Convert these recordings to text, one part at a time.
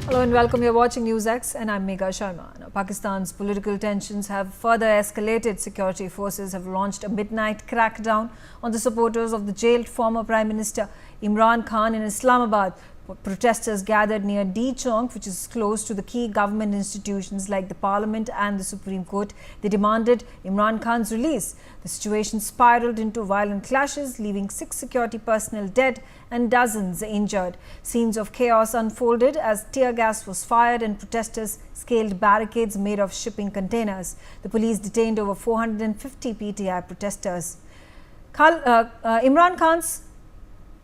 Hello and welcome. You're watching NewsX and I'm Megha Sharma. Now, Pakistan's political tensions have further escalated. Security forces have launched a midnight crackdown on the supporters of the jailed former Prime Minister Imran Khan in Islamabad. Protesters gathered near D-Chowk, which is close to the key government institutions like the Parliament and the Supreme Court. They demanded Imran Khan's release. The situation spiraled into violent clashes, leaving 6 security personnel dead and dozens injured. Scenes of chaos unfolded as tear gas was fired and protesters scaled barricades made of shipping containers. The police detained over 450 PTI protesters. Imran Khan's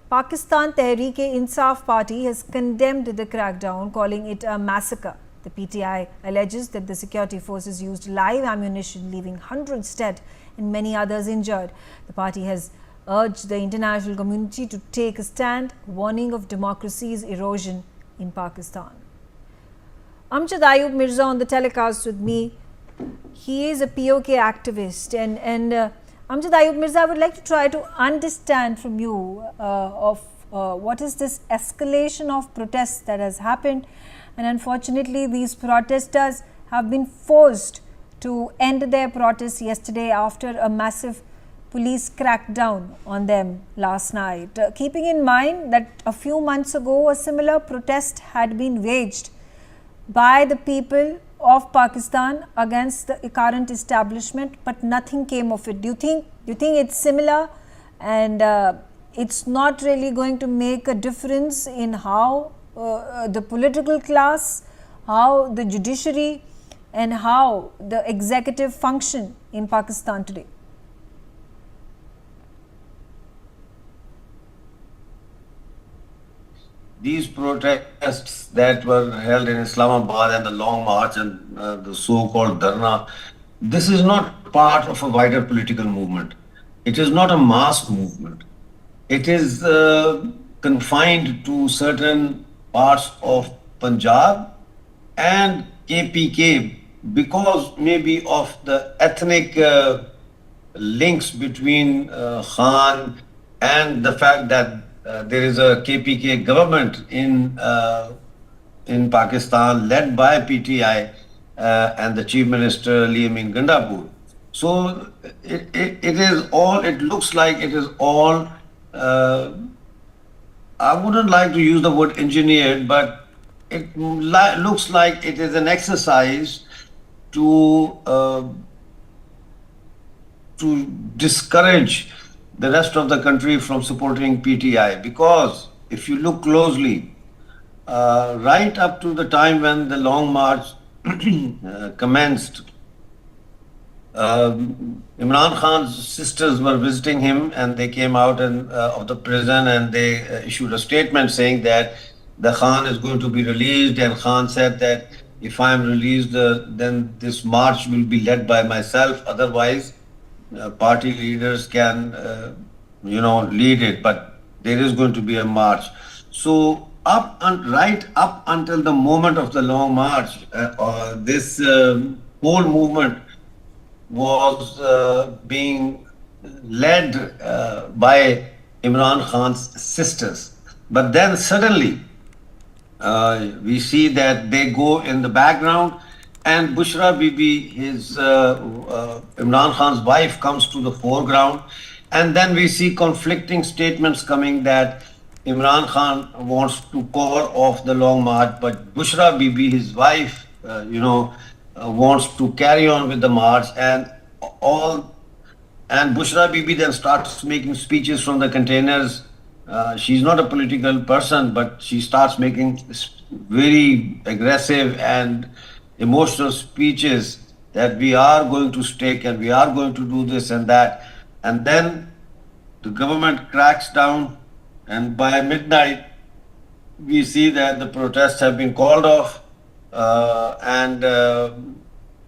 Pakistan Tehreek-e-Insaf party has condemned the crackdown, calling it a massacre. The PTI alleges that the security forces used live ammunition, leaving hundreds dead and many others injured. The party has urged the international community to take a stand, warning of democracy's erosion in Pakistan. Amjad Ayub Mirza on the telecast with me. He is a POK activist and Amjad Ayub Mirza, I would like to try to understand from you what is this escalation of protests that has happened, and unfortunately these protesters have been forced to end their protests yesterday after a massive police crackdown on them last night. Keeping in mind that a few months ago a similar protest had been waged by the people of Pakistan against the current establishment, but nothing came of it. Do you think it's similar, and it's not really going to make a difference in how the political class, how the judiciary and how the executive function in Pakistan today? These protests that were held in Islamabad and the long march and the so-called Dharna, this is not part of a wider political movement. It is not a mass movement. It is confined to certain parts of Punjab and KPK because maybe of the ethnic links between Khan and the fact that there is a KPK government in Pakistan led by PTI and the Chief Minister Liam Gandapur. So it is all, it looks like it is all, I wouldn't like to use the word engineered, but it looks like it is an exercise to discourage the rest of the country from supporting PTI, because if you look closely, right up to the time when the long march commenced, Imran Khan's sisters were visiting him and they came out of the prison and they issued a statement saying that the Khan is going to be released, and Khan said that if I am released, then this march will be led by myself, otherwise party leaders can, lead it, but there is going to be a march. So right up until the moment of the long march, this whole movement was being led by Imran Khan's sisters. But then suddenly we see that they go in the background, and Bushra Bibi, Imran Khan's wife, comes to the foreground. And then we see conflicting statements coming that Imran Khan wants to call off the long march, but Bushra Bibi, his wife, wants to carry on with the march, and Bushra Bibi then starts making speeches from the containers. She's not a political person, but she starts making very aggressive and emotional speeches that we are going to stake and we are going to do this and that. And then the government cracks down, and by midnight we see that the protests have been called off, and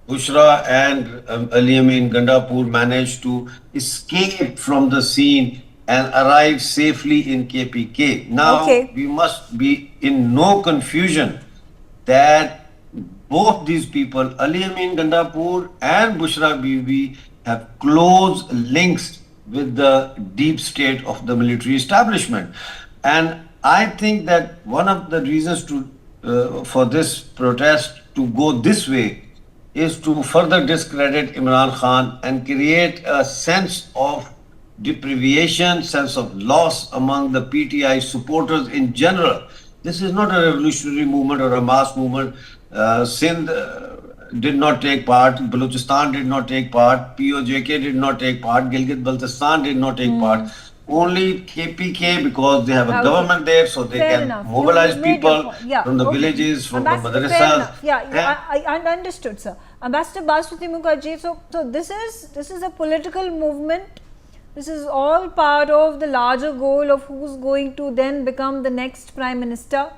Bushra and Liam Gandapur managed to escape from the scene and arrive safely in KPK. Now, we must be in no confusion that both these people, Ali Amin Gandapur and Bushra Bibi, have close links with the deep state of the military establishment. And I think that one of the reasons to for this protest to go this way is to further discredit Imran Khan and create a sense of deprivation, sense of loss among the PTI supporters in general. This is not a revolutionary movement or a mass movement. Sindh did not take part, Balochistan did not take part, POJK did not take part, Gilgit-Baltistan did not take part. Only KPK, because they have a government there, so they Fair can enough. mobilize You made your people point. Yeah, from the okay. villages, from the Ambassador, fair madrasas. enough. Yeah, I understood, sir. Ambassador Basuti Mukherjee, so this is a political movement. This is all part of the larger goal of who's going to then become the next prime minister.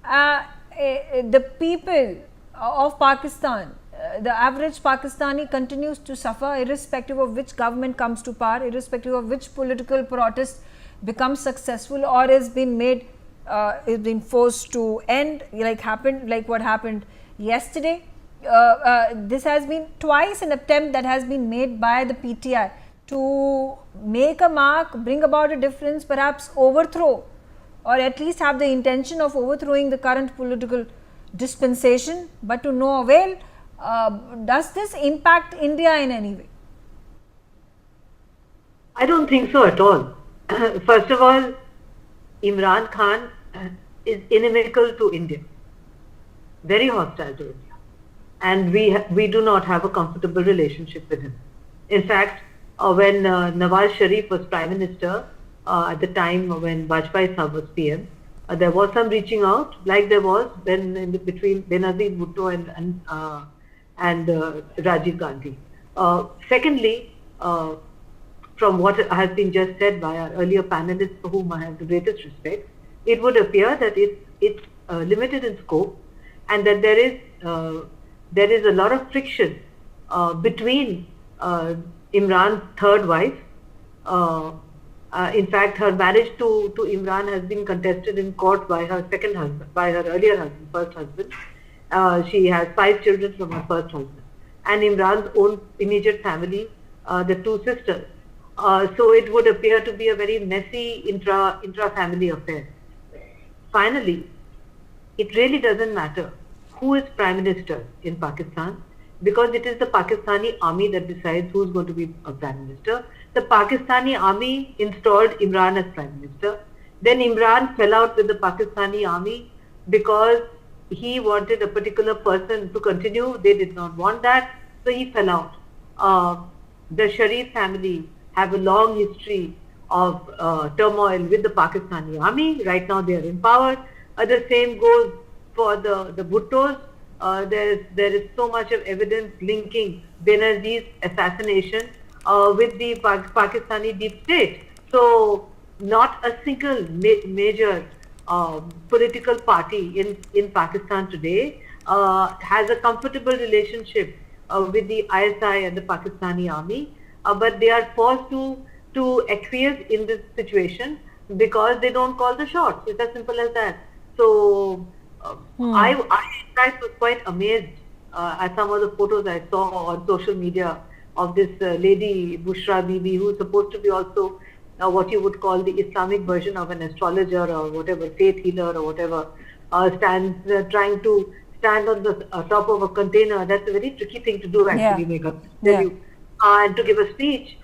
The people of Pakistan, the average Pakistani continues to suffer irrespective of which government comes to power, irrespective of which political protest becomes successful or is being made, is being forced to end, like what happened yesterday. This has been twice an attempt that has been made by the PTI to make a mark, bring about a difference, perhaps overthrow or at least have the intention of overthrowing the current political dispensation, but to no avail. Does this impact India in any way? I don't think so at all. First of all, Imran Khan is inimical to India, very hostile to India, and we do not have a comfortable relationship with him. In fact, when Nawaz Sharif was Prime Minister, at the time when Vajpayee Sahab was PM, there was some reaching out, like there was when between Benazir Bhutto and Rajiv Gandhi. Secondly, from what has been just said by our earlier panelists, for whom I have the greatest respect, it would appear that it's limited in scope, and that there is a lot of friction between Imran's third wife. In fact, her marriage to Imran has been contested in court by her second husband, by her earlier husband, first husband. She has 5 children from her first husband, and Imran's own immediate family, the 2 sisters. So it would appear to be a very messy intra-family affair. Finally, it really doesn't matter who is Prime Minister in Pakistan, because it is the Pakistani army that decides who's going to be a Prime Minister. The Pakistani army installed Imran as Prime Minister. Then Imran fell out with the Pakistani army because he wanted a particular person to continue. They did not want that, so he fell out. The Sharif family have a long history of turmoil with the Pakistani army. Right now they are in power. The same goes for the Bhuttos. There is so much of evidence linking Benazir's assassination with the Pakistani deep state. So not a single major political party in Pakistan today has a comfortable relationship with the ISI and the Pakistani army, but they are forced to acquiesce in this situation because they don't call the shots. It's as simple as that. So I in fact was quite amazed at some of the photos I saw on social media of this lady Bushra Bibi, who is supposed to be also what you would call the Islamic version of an astrologer or whatever, faith healer or whatever, trying to stand on the top of a container. That's a very tricky thing to do, actually, Megha, and to give a speech,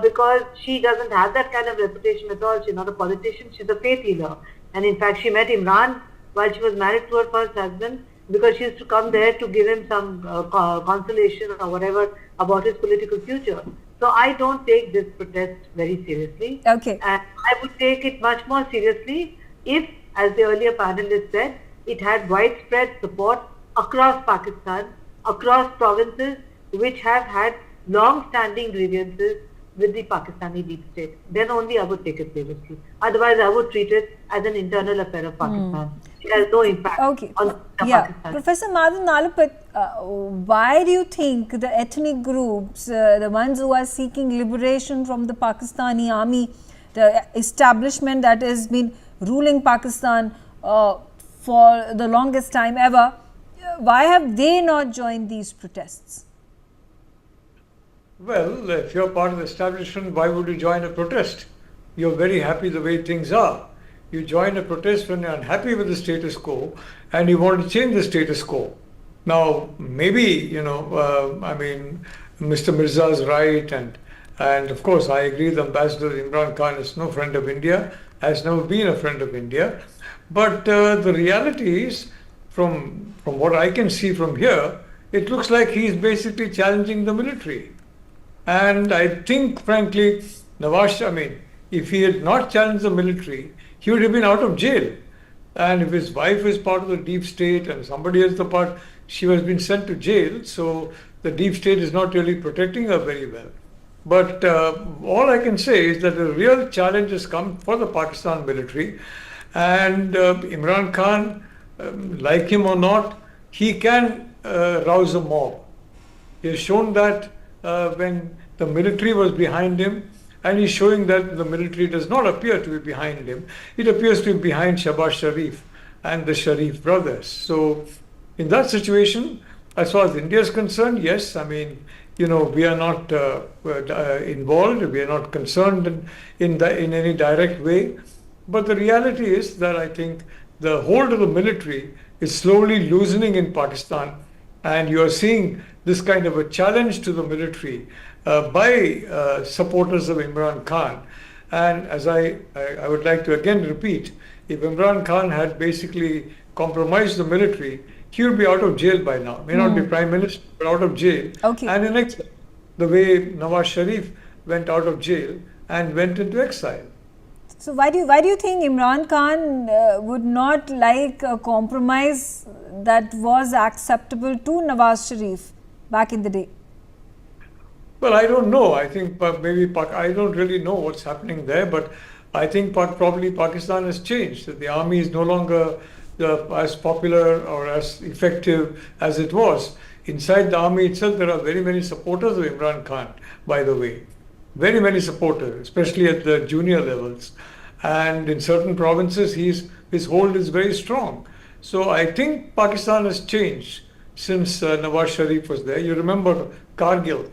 because she doesn't have that kind of reputation at all. She's not a politician, she's a faith healer. And in fact, she met Imran while she was married to her first husband, because she used to come there to give him some consolation or whatever about his political future. So I don't take this protest very seriously. Okay. And I would take it much more seriously if, as the earlier panelist said, it had widespread support across Pakistan, across provinces which have had long-standing grievances with the Pakistani deep state. Then only I would take it seriously. Otherwise, I would treat it as an internal affair of Pakistan. It has no impact on Pakistan. Professor Madan Nalapat, why do you think the ethnic groups, the ones who are seeking liberation from the Pakistani army, the establishment that has been ruling Pakistan for the longest time ever, why have they not joined these protests? Well, if you're part of the establishment, why would you join a protest? You're very happy the way things are. You join a protest when you're unhappy with the status quo and you want to change the status quo. Now, maybe, Mr. Mirza is right, and of course, I agree the Ambassador Imran Khan is no friend of India, has never been a friend of India. But the reality is, from what I can see from here, it looks like he's basically challenging the military. And I think, frankly, if he had not challenged the military, he would have been out of jail. And if his wife is part of the deep state and somebody else the part, she has been sent to jail. So the deep state is not really protecting her very well. But all I can say is that a real challenge has come for the Pakistan military. And Imran Khan, like him or not, he can rouse a mob. He has shown that when the military was behind him, and he's showing that the military does not appear to be behind him. It appears to be behind Shahbaz Sharif and the Sharif brothers. So in that situation, as far as India is concerned, yes, we are not involved, we are not concerned in any direct way. But the reality is that I think the hold of the military is slowly loosening in Pakistan, and you are seeing this kind of a challenge to the military by supporters of Imran Khan. And as I would like to again repeat, if Imran Khan had basically compromised the military, he would be out of jail by now. May not be prime minister, but out of jail. Okay. And in exile, the way Nawaz Sharif went out of jail and went into exile. So why do you think Imran Khan would not like a compromise that was acceptable to Nawaz Sharif back in the day? Well, I don't know. I think maybe I don't really know what's happening there, but I think probably Pakistan has changed. The army is no longer as popular or as effective as it was. Inside the army itself, there are very many supporters of Imran Khan, by the way. Very many supporters, especially at the junior levels. And in certain provinces, his hold is very strong. So I think Pakistan has changed since Nawaz Sharif was there. You remember Kargil.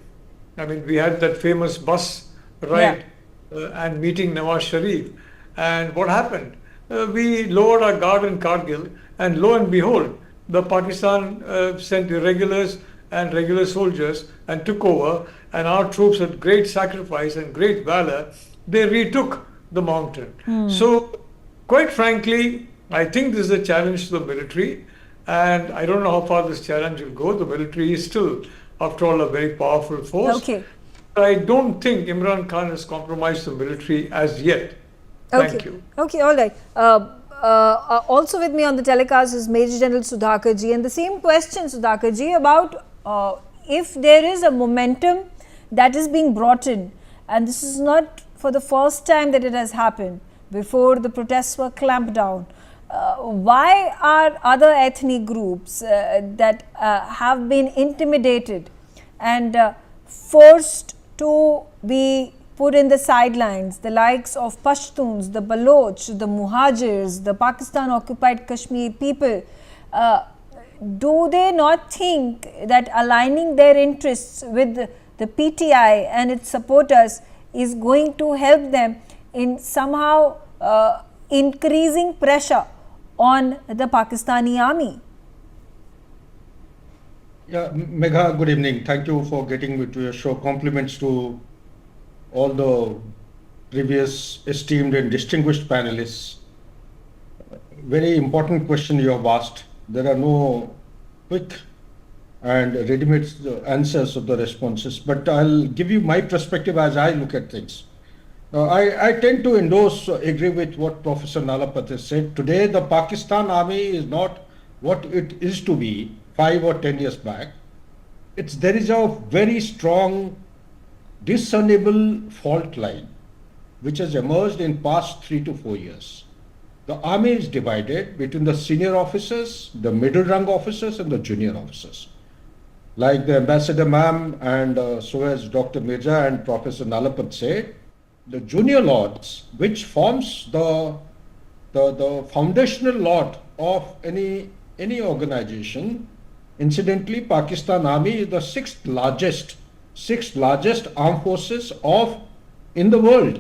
We had that famous bus ride and meeting Nawaz Sharif. And what happened? We lowered our guard in Kargil, and lo and behold, the Pakistan sent irregulars and regular soldiers and took over, and our troops at great sacrifice and great valor, they retook the mountain. So, quite frankly, I think this is a challenge to the military, and I don't know how far this challenge will go. The military is still, after all, a very powerful force. Okay. I don't think Imran Khan has compromised the military as yet. Thank you. Okay, all right. Also with me on the telecast is Major General Sudhakar ji, and the same question, Sudhakar ji, about if there is a momentum that is being brought in, and this is not for the first time that it has happened. Before the protests were clamped down, why are other ethnic groups that have been intimidated and forced to be put in the sidelines, the likes of Pashtuns, the Baloch, the Muhajirs, the Pakistan occupied Kashmir people, do they not think that aligning their interests with the PTI and its supporters is going to help them in somehow increasing pressure on the Pakistani army? Yeah, Megha, good evening. Thank you for getting me to your show. Compliments to all the previous esteemed and distinguished panelists. Very important question you have asked. There are no quick and ready-made answers of the responses, but I'll give you my perspective as I look at things. I tend to agree with what Professor Nalapat has said. Today, the Pakistan army is not what it is to be 5 or 10 years back. There is a very strong, discernible fault line which has emerged in past 3 to 4 years. The army is divided between the senior officers, the middle rank officers, and the junior officers. Like the Ambassador Ma'am and so as Dr. Mirza and Professor Nalapat said, the junior lords, which forms the foundational lord of any organization. Incidentally, Pakistan Army is the sixth largest armed forces in the world.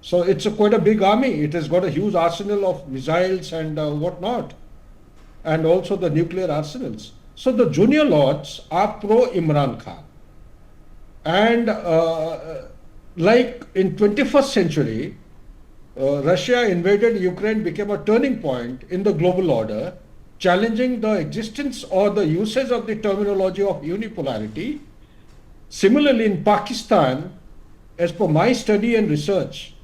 So it's quite a big army. It has got a huge arsenal of missiles and whatnot, and also the nuclear arsenals. So the junior lords are pro Imran Khan. And like in 21st century, Russia invaded Ukraine became a turning point in the global order, challenging the existence or the usage of the terminology of unipolarity. Similarly, in Pakistan, as per my study and research,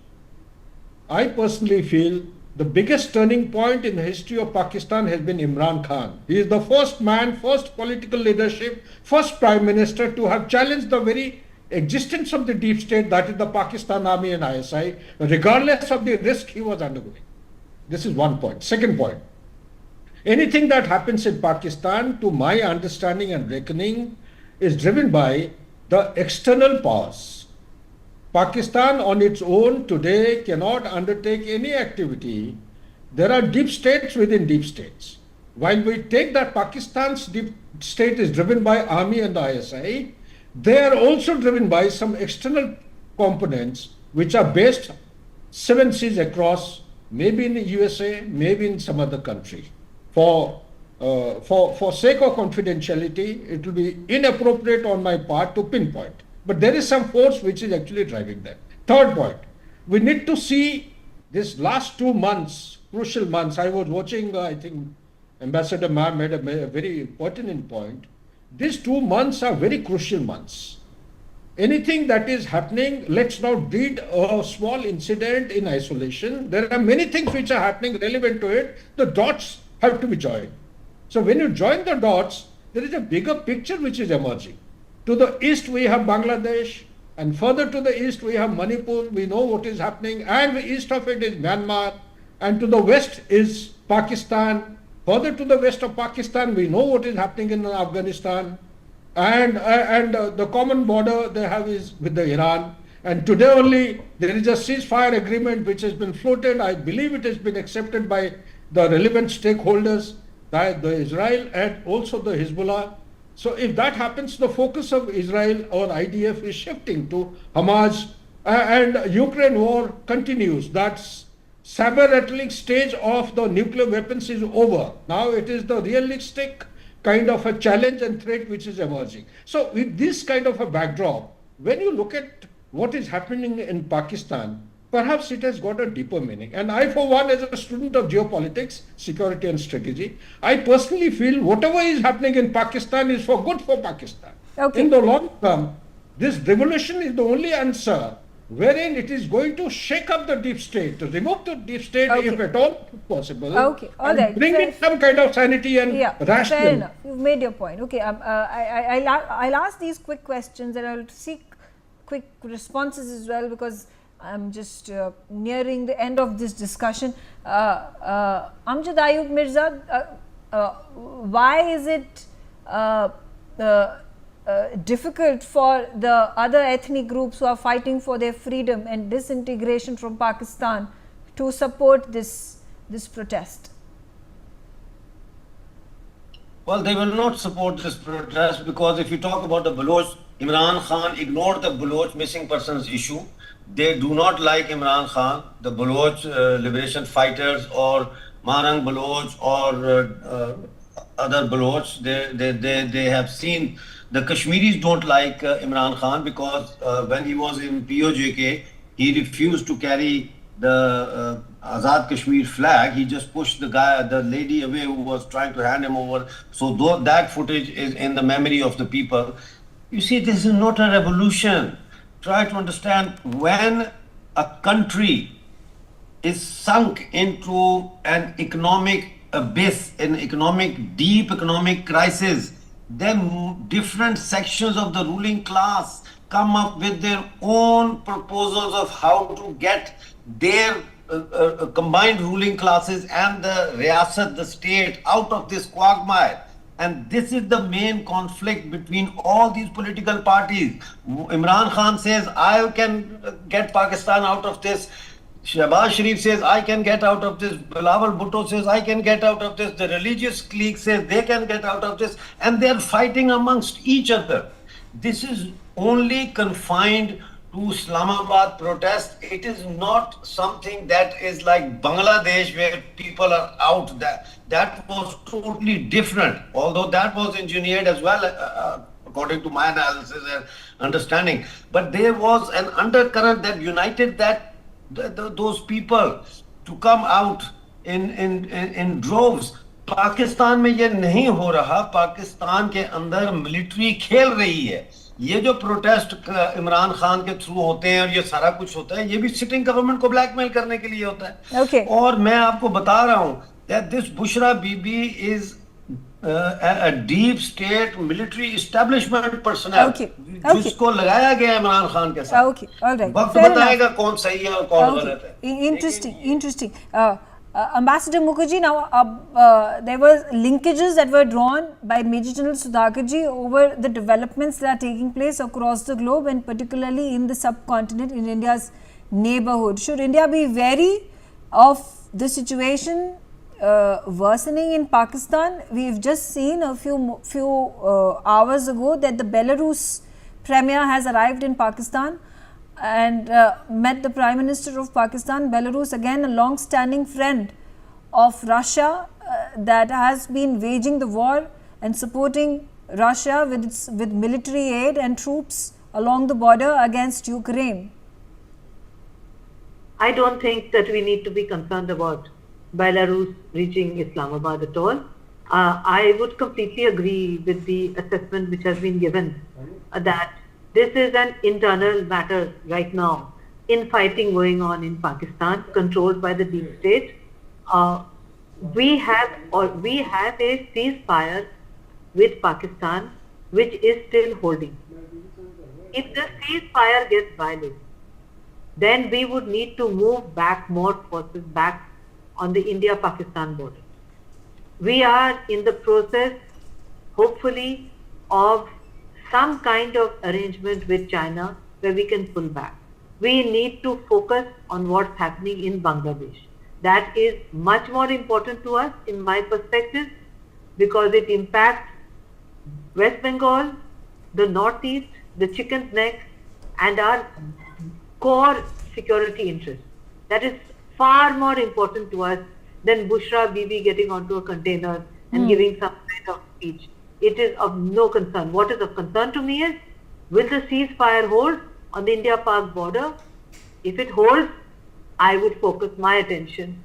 I personally feel the biggest turning point in the history of Pakistan has been Imran Khan. He is the first man, first political leadership, first prime minister to have challenged the very existence of the deep state, that is the Pakistan Army and ISI, regardless of the risk he was undergoing. This is one point. Second point, anything that happens in Pakistan, to my understanding and reckoning, is driven by the external powers. Pakistan on its own today cannot undertake any activity. There are deep states within deep states. While we take that Pakistan's deep state is driven by army and the ISI, they are also driven by some external components which are based 7 seas across, maybe in the USA, maybe in some other country. For sake of confidentiality, it will be inappropriate on my part to pinpoint. But there is some force which is actually driving that. Third point, we need to see this last 2 months, crucial months. I was watching, I think Ambassador Ma made a very pertinent point. These 2 months are very crucial months. Anything that is happening, let's not read a small incident in isolation. There are many things which are happening relevant to it. The dots have to be joined. So when you join the dots, there is a bigger picture which is emerging. To the east we have Bangladesh, and further to the east we have Manipur. We know what is happening, and east of it is Myanmar, and to the west is Pakistan. Further to the west of Pakistan, we know what is happening in Afghanistan, and the common border they have is with the Iran. And today only there is a ceasefire agreement which has been floated. I believe it has been accepted by the relevant stakeholders, the Israel and also the Hezbollah. So if that happens, the focus of Israel or IDF is shifting to Hamas, and Ukraine war continues. That's saber-rattling stage of the nuclear weapons is over. Now it is the realistic kind of a challenge and threat which is emerging. So with this kind of a backdrop, when you look at what is happening in Pakistan, perhaps it has got a deeper meaning. And I, for one, as a student of geopolitics, security and strategy, I personally feel whatever is happening in Pakistan is for good for Pakistan. Okay. In the long term, this revolution is the only answer wherein it is going to shake up the deep state, to remove the deep state if at all possible, Okay, all and right. bring in some kind of sanity and rational. Fair enough. You've made your point. Okay, I'll ask these quick questions and I'll seek quick responses as well, because I'm just nearing the end of this discussion. Amjad Ayub Mirza, why is it difficult for the other ethnic groups who are fighting for their freedom and disintegration from Pakistan to support this protest? Well, they will not support this protest because if you talk about the Baloch, Imran Khan ignored the Baloch missing persons issue. They do not like Imran Khan, the Baloch liberation fighters or Marang Baloch or other Baloch. They have seen, the Kashmiris don't like Imran Khan because when he was in POJK, he refused to carry the Azad Kashmir flag. He just pushed the lady away who was trying to hand him over. So that footage is in the memory of the people. You see, this is not a revolution. Try to understand, when a country is sunk into an economic abyss, deep economic crisis, then different sections of the ruling class come up with their own proposals of how to get their combined ruling classes and the Riyasat, the state, out of this quagmire. And this is the main conflict between all these political parties. Imran Khan says, I can get Pakistan out of this. Shehbaz Sharif says, I can get out of this. Bilawal Bhutto says, I can get out of this. The religious clique says, they can get out of this. And they're fighting amongst each other. This is only confined to Islamabad protest, it is not something that is like Bangladesh where people are out. That was totally different, although that was engineered as well, according to my analysis and understanding. But there was an undercurrent that united those people to come out in droves. Pakistan में ये नहीं हो रहा, पाकिस्तान के अंदर military खेल रही है. ये जो प्रोटेस्ट इमरान खान के थ्रू होते हैं और ये सारा कुछ होता है, ये भी सिटिंग गवर्नमेंट को ब्लैकमेल करने के लिए होता है. Okay. और मैं आपको बता रहा हूं that this Bushra Bibi is a deep state military establishment personnel. Okay. Okay. जिसको लगाया गया है इमरान खान के साथ. Okay, all right. वक्त Fair बताएगा enough. कौन सही है और कौन गलत है. Interesting. Ambassador Mukherjee, now there were linkages that were drawn by Major General Sudhakarji over the developments that are taking place across the globe and particularly in the subcontinent, in India's neighborhood. Should India be wary of the situation worsening in Pakistan? We've just seen a few hours ago that the Belarus premier has arrived in Pakistan and met the Prime Minister of Pakistan. Belarus, again a long-standing friend of Russia that has been waging the war and supporting Russia with military aid and troops along the border against Ukraine. I don't think that we need to be concerned about Belarus reaching Islamabad at all. I would completely agree with the assessment which has been given that this is an internal matter right now, infighting going on in Pakistan, controlled by the deep state. We have a ceasefire with Pakistan, which is still holding. If the ceasefire gets violated, then we would need to move back more forces back on the India-Pakistan border. We are in the process, hopefully, of some kind of arrangement with China where we can pull back. We need to focus on what's happening in Bangladesh. That is much more important to us, in my perspective, because it impacts West Bengal, the Northeast, the chicken's neck, and our core security interests. That is far more important to us than Bushra Bibi getting onto a container and giving some kind of speech. It is of no concern. What is of concern to me is, will the ceasefire hold on the India-Pak border? If it holds, I would focus my attention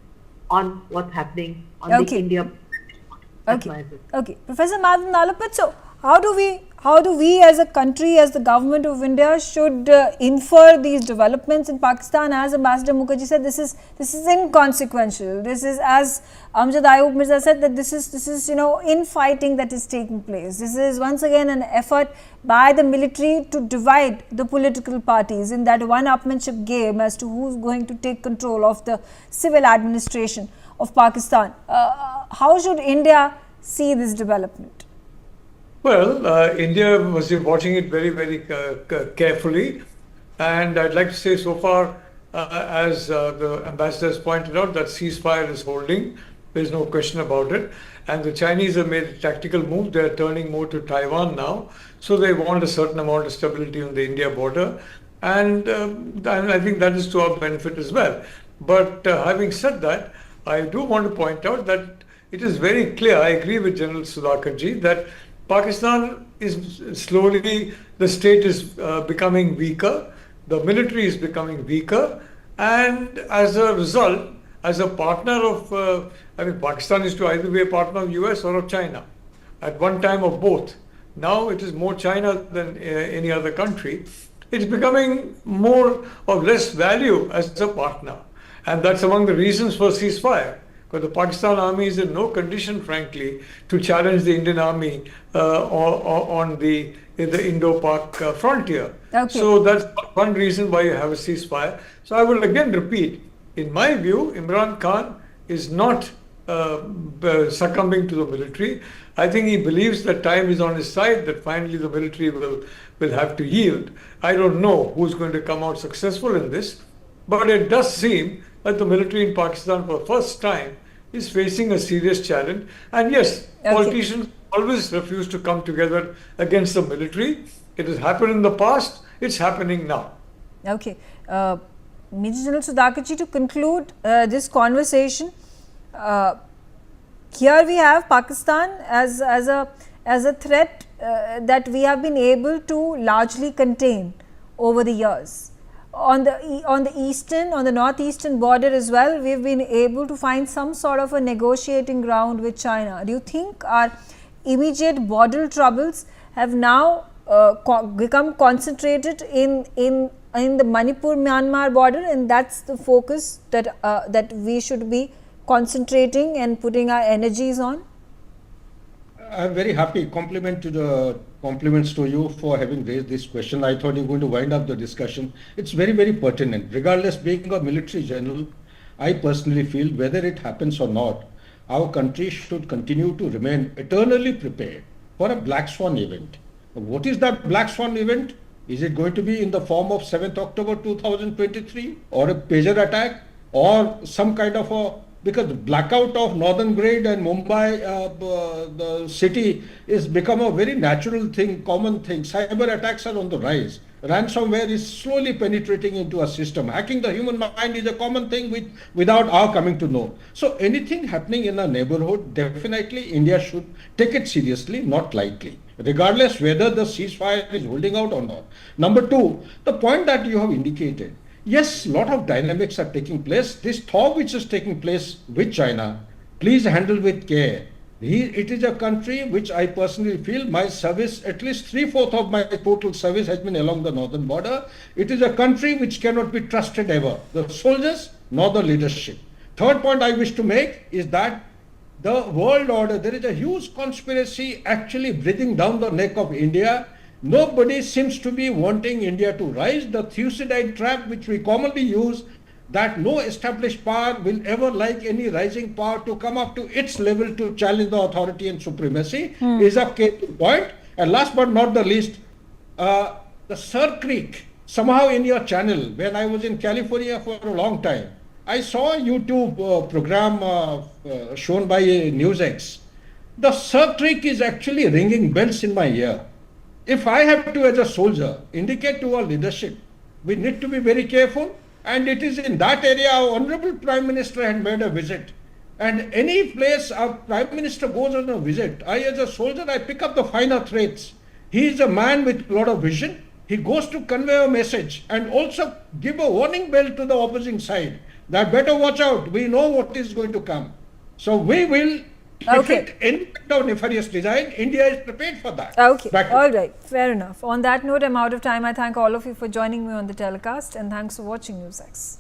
on what's happening on the India-Pak border. Okay. Professor Madhavan Nalapat, so how do we as a country, as the government of India, should infer these developments in Pakistan? As Ambassador Mukherjee said, this is inconsequential. This is, as Amjad Ayub Mirza said, that this is infighting that is taking place. This is once again an effort by the military to divide the political parties in that one-upmanship game as to who's going to take control of the civil administration of Pakistan. How should India see this development? Well, India was watching it very, very carefully, and I'd like to say so far, as the ambassador has pointed out, that ceasefire is holding. There's no question about it. And the Chinese have made a tactical move. They're turning more to Taiwan now. So they want a certain amount of stability on the India border. And I think that is to our benefit as well. But having said that, I do want to point out that it is very clear, I agree with General Sudhakarji, that Pakistan is slowly, the state is becoming weaker, the military is becoming weaker, and as a result, as a partner of, Pakistan is to either be a partner of US or of China, at one time of both. Now it is more China than any other country. It's becoming more of less value as a partner, and that's among the reasons for ceasefire. Because the Pakistan army is in no condition, frankly, to challenge the Indian army on the Indo-Pak frontier. Okay. So that's one reason why you have a ceasefire. So I will again repeat, in my view, Imran Khan is not succumbing to the military. I think he believes that time is on his side, that finally the military will have to yield. I don't know who's going to come out successful in this, but it does seem that the military in Pakistan for the first time is facing a serious challenge. And yes, politicians always refuse to come together against the military. It has happened in the past, it's happening now. Okay. Major General Sudhakarji, to conclude this conversation, here we have Pakistan as a threat that we have been able to largely contain over the years. On the northeastern border as well, we've been able to find some sort of a negotiating ground with China. Do you think our immediate border troubles have now become concentrated in the Manipur-Myanmar border, and that's the focus that we should be concentrating and putting our energies on? I'm very happy. Compliments to you for having raised this question. I thought you were going to wind up the discussion. It's very, very pertinent. Regardless, being a military general, I personally feel whether it happens or not, our country should continue to remain eternally prepared for a black swan event. What is that black swan event? Is it going to be in the form of 7th October 2023 or a pager attack or some kind of a, because the blackout of northern grade and Mumbai, the city, is become a very natural thing, common thing. Cyber attacks are on the rise. Ransomware is slowly penetrating into our system. Hacking the human mind is a common thing without our coming to know. So anything happening in our neighborhood, definitely India should take it seriously, not lightly, regardless whether the ceasefire is holding out or not. Number two, the point that you have indicated, yes, lot of dynamics are taking place. This thaw which is taking place with China, please handle with care. It is a country which I personally feel my service, at least 3/4 of my total service has been along the northern border. It is a country which cannot be trusted ever, the soldiers nor the leadership. Third point I wish to make is that the world order, there is a huge conspiracy actually breathing down the neck of India. Nobody seems to be wanting India to rise. The Thucydide trap which we commonly use, that no established power will ever like any rising power to come up to its level to challenge the authority and supremacy, is a case in point. And last but not the least, the Sir Creek, somehow in your channel, when I was in California for a long time, I saw a YouTube program shown by NewsX. The Sir Creek is actually ringing bells in my ear. If I have to, as a soldier, indicate to our leadership, we need to be very careful. And it is in that area our Honorable Prime Minister had made a visit. And any place our Prime Minister goes on a visit, I as a soldier, I pick up the finer traits. He is a man with a lot of vision. He goes to convey a message and also give a warning bell to the opposing side that better watch out, we know what is going to come. So we will defeat any kind of nefarious design. India is prepared for that. Okay, all right, fair enough. On that note, I'm out of time. I thank all of you for joining me on the telecast, and thanks for watching NewsX.